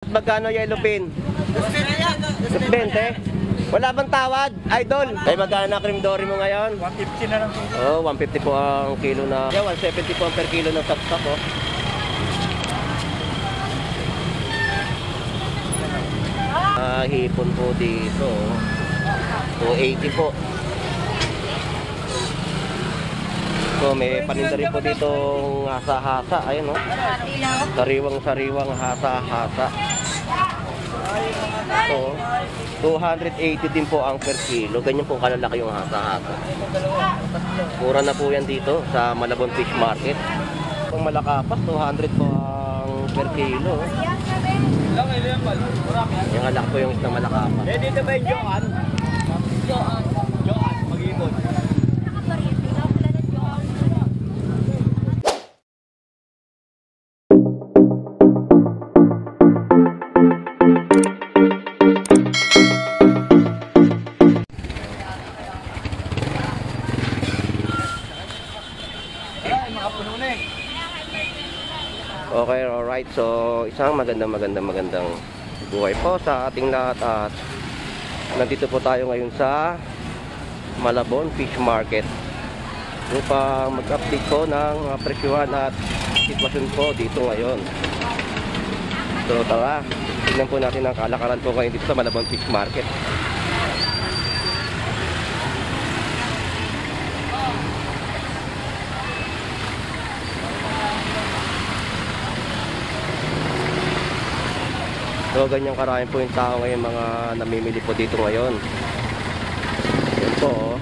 Magkano yellow pin? 20? Wala bang tawad, idol? Ay, magkano na cream dory mo ngayon? 150 na lang po. Oh, 150 po ang kilo na. Yeah, 170 po ang per kilo ng saksak, oh. Hipon po dito, oh. 280 po. So, may paninda rin po dito hasa-hasa. Ayun, oh. Sariwang-sariwang hasa-hasa. So, 280 din po ang per kilo. Ganyan po kalalaki yung hasa-hasa. Mura na po yan dito sa Malabon Fish Market. Kung malakapas, 200 po ang per kilo. Yung alak po yung isang malakapas. Eh, dito ba yung Joan? Joan, mag-ibon. Okay, alright. So, isang magandang buhay po sa ating lahat at nandito po tayo ngayon sa Malabon Fish Market upang mag-update po ng presyuhan at sitwasyon po dito ngayon. So, tara, tignan po natin ang kalakaran po ngayon dito sa Malabon Fish Market. So, ganyan karami po yung tao ngayon, mga namimili po dito ngayon. Yan po, oh.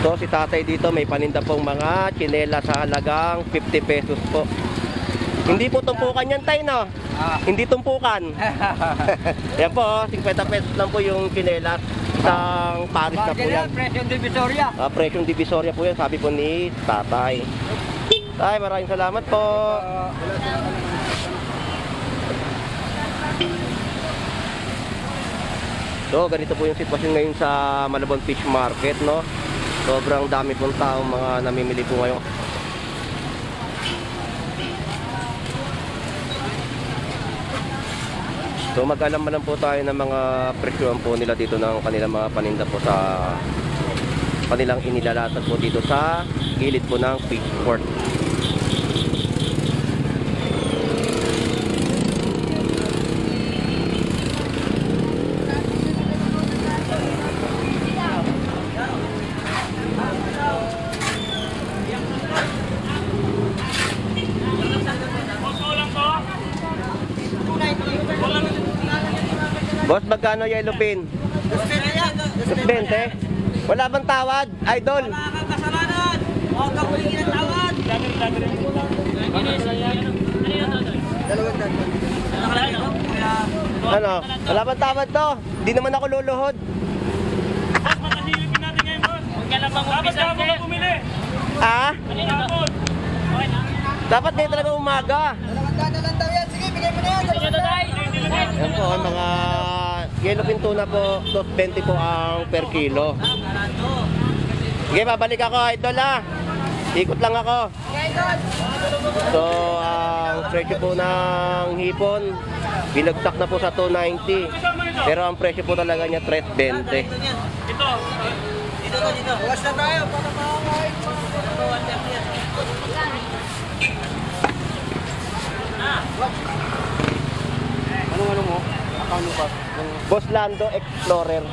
So, si tatay dito may paninda pong mga tsinela sa halagang 50 pesos po. Hindi po tumpukan yan, tay, no? Hindi tumpukan. Yan po, oh, 50 pesos lang po yung tsinelas. Isang paris na po yan. Presyong Divisoria. Presyong Divisoria po yan, sabi po ni tatay. Tay, maraming salamat po. So, ganito po yung sitwasyon ngayon sa Malabon Fish Market, no? Sobrang dami pong tao mga namimili po ngayon. So, mag-alam lang po tayo ng mga presyohan po nila dito ng kanilang mga paninda po sa kanilang inilalatag po dito sa gilid po ng fish port. Boss, magkano yellow pin? 20? Wala bang tawad, idol? Wala kang kasalanan. Huwag kang humingi ng tawad. Ano? Wala bang tawad to? Di naman ako luluhod. Boss, makasilipin natin ngayon, boss. Huwag ka lang mag-umpisa. Dapat ka bumili. Ah? Dapat. Okay na. Dapat ngayon talaga umaga. Dalawang lang daw yan. Sige, bigay mo na yan. Sige na tayo. Yan po, ang mga yellow pin tuna po, 20 po ang per kilo. Sige, babalik ako, idol, ha. Ikot lang ako. So, ang presyo po ng hipon, binagsak na po sa 290. Pero ang presyo po talaga niya 320. Dito. Bukas na tayo para makakain. Ano mo? Akano ba? Boss Lando Explorer.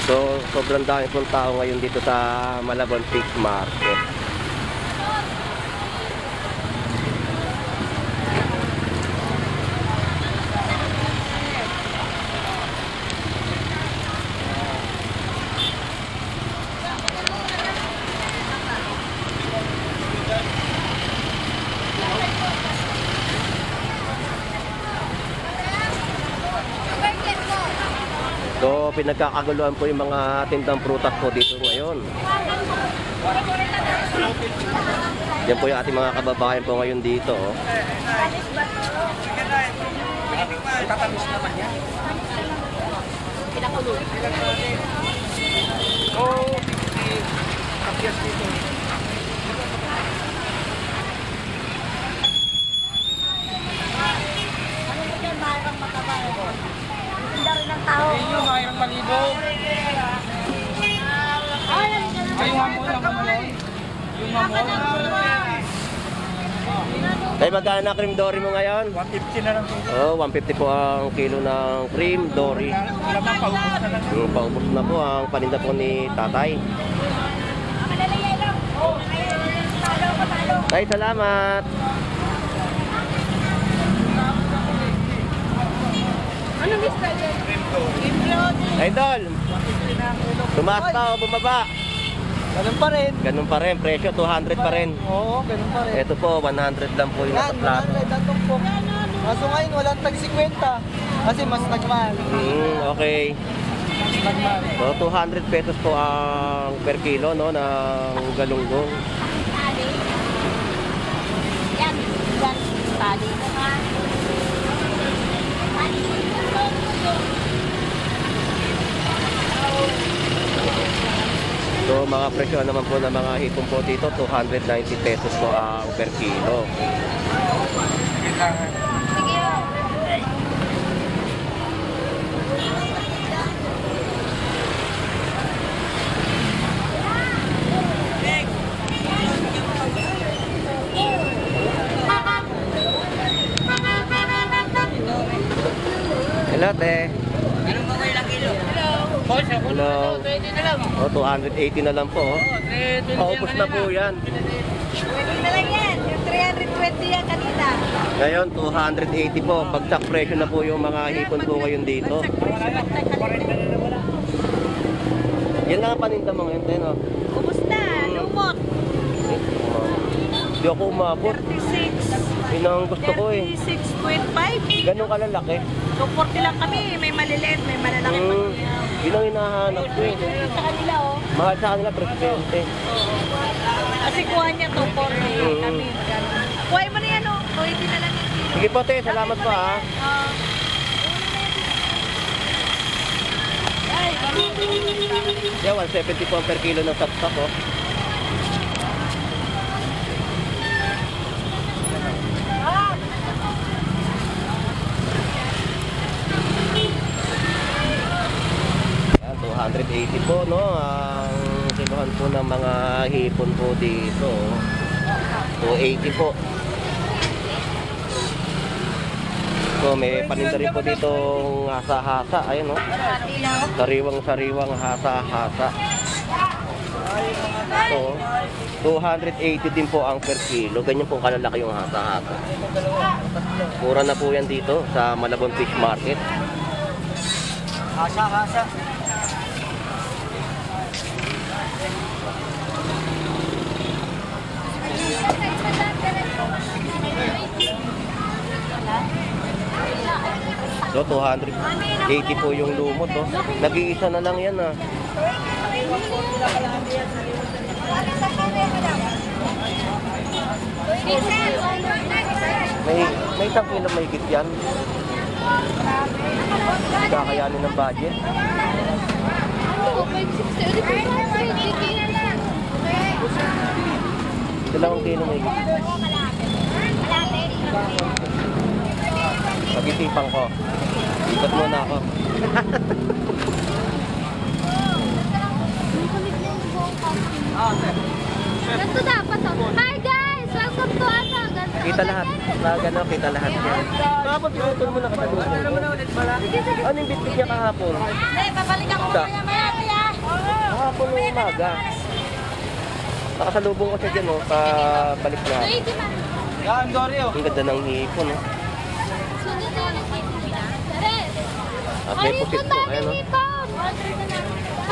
So, sobrang dami pong tao ngayon dito sa Malabon Fish Market. So, pinagkakaguluhan po yung mga tindang prutas po dito ngayon. Yan po yung ating mga kababayan po ngayon dito. Oh. Tatamis naman yan. Pinakulo. Oo, kapiyas dito. Ano mo dyan, mayroong makabay? Tinda rin ng tao. Ayun yung mayroong malibo. Ay, yung hamon, Yung hamon. Tayo magkano na cream dory mo ngayon? 150 na lang po. Oh, 150 po ang kilo ng cream dory. Wala bang paubos na lang. Paubos na po ang paninda po ni tatay. Tay, salamat. Ano, Mr. Idol, tumaas pa o bumaba? Ganun pa rin. Ganun pa rin, presyo 200 pa rin. Oo, ganun pa rin. Ito po, 100 lang po yung nasa Yan, plato. 100 ang tumpok. Kaso ngayon, walang tag 50. Kasi mas nagmahal. Okay. Mas nagmahal. So, 200 pesos po ang per kilo no, ng galunggong. Tali. Yan, yan, tali. So, mga presyo naman po ng mga hipon po dito, 290 pesos po ang per kilo. Sige. Hello, te. Ganun ba kayo lang kilo? Hello. Oh, 280 na lang po. Oh. Paubos na po yan. Pwede na lang yan. Yung 320 yan kanina. Ngayon, 280 po. Bagsak presyo na po yung mga hipon po ngayon dito. Yan lang ang paninda mo ngayon, te, no? Kumusta? Lumot. Hindi ako umabot. 36. Yun ang gusto ko eh. 36.5. Ganun kalalaki. 240 lang kami. May maliliit, may malalaki. Yun ang hinahanap ko eh. Sa kanila, oh. Mahal sa kanila, presidente. Kasi kuha niya 240 kami. Kuha mo na yan, oh. 280 na lang. Sige po, te. Salamat po, ha. Yeah, 170 po ang per kilo ng sapsap, oh. Yan, 280 po, no? Ang kiluhan po ng mga hipon po dito. 280 po. So, may paninda rin po ditong hasa-hasa. Ayun, no? Sariwang-sariwang hasa-hasa. So, 280 din po ang per kilo. Ganyan po kalalaki yung hasa-hasa. Mura na po yan dito sa Malabon Fish Market. Hasa-hasa. So, 280 po yung lumot, oh. Nag-iisa na lang yan, ah. May isang kilo may higit yan. Kakayanin ng budget. Dalawang kilo may higit. Pag-isipan ko. Ikot muna ako. Ganito dapat, oh. Hi guys! Welcome to ano? Kita lahat. Gano'n, kita lahat yan. Kahapon, pinutol mo na katalunan. Ano yung bitbit niya kahapon? Hindi, babalik ako maya-maya, kuya. Kahapon ng umaga. Nakasalubong ko siya dyan, oh. Pabalik na. 280 man. Yan, Dory, oh. Ang ganda ng hipon, oh. Sunod na lang kayo. Teres! At may pusit po. Ayan, oh.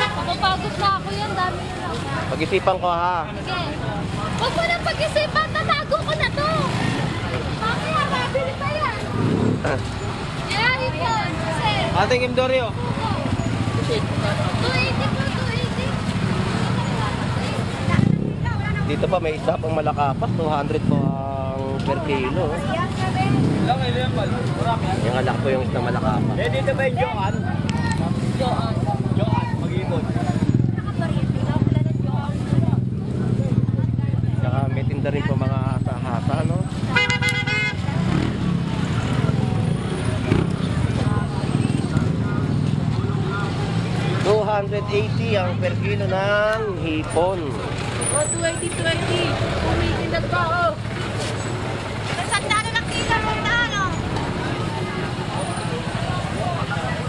Mapapagod na ako yan, dami na lang. Pag-isipan ko, ha. Sige. Huwag mo nang pag-isipan, tatago ko na to. Mamaya, mabili pa yan. Yeah, hipon. Kasi, Ating Kim Dory, oh. 280 po, 280. Dito pa may isa pang malakapas, 200 po ang per kilo. Yung alak po yung isang malakapas. Dito ba yung Joan? Joan, mag-ibon. Tsaka may tinda rin po mga hasa-hasa, no? $280 ang per kilo ng hipon. Oh, 20. Kumikindag pa, oh. Sandalo ng kilo, ano?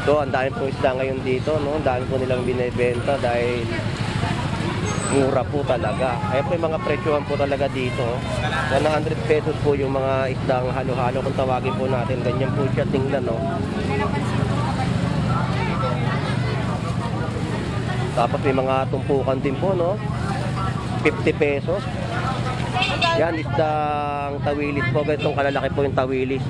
So, ang dami pong isda ngayon dito, no? Ang dami po nilang binibenta dahil mura po talaga. Kaya po yung mga presyohan po talaga dito. 100 pesos po yung mga isdang halo-halo kung tawagin po natin. Ganyan po siya tingnan, no? Tapos may mga tumpukan din po, no? 50 pesos. Yan, isdang tawilis po. Ganitong kalalaki po yung tawilis.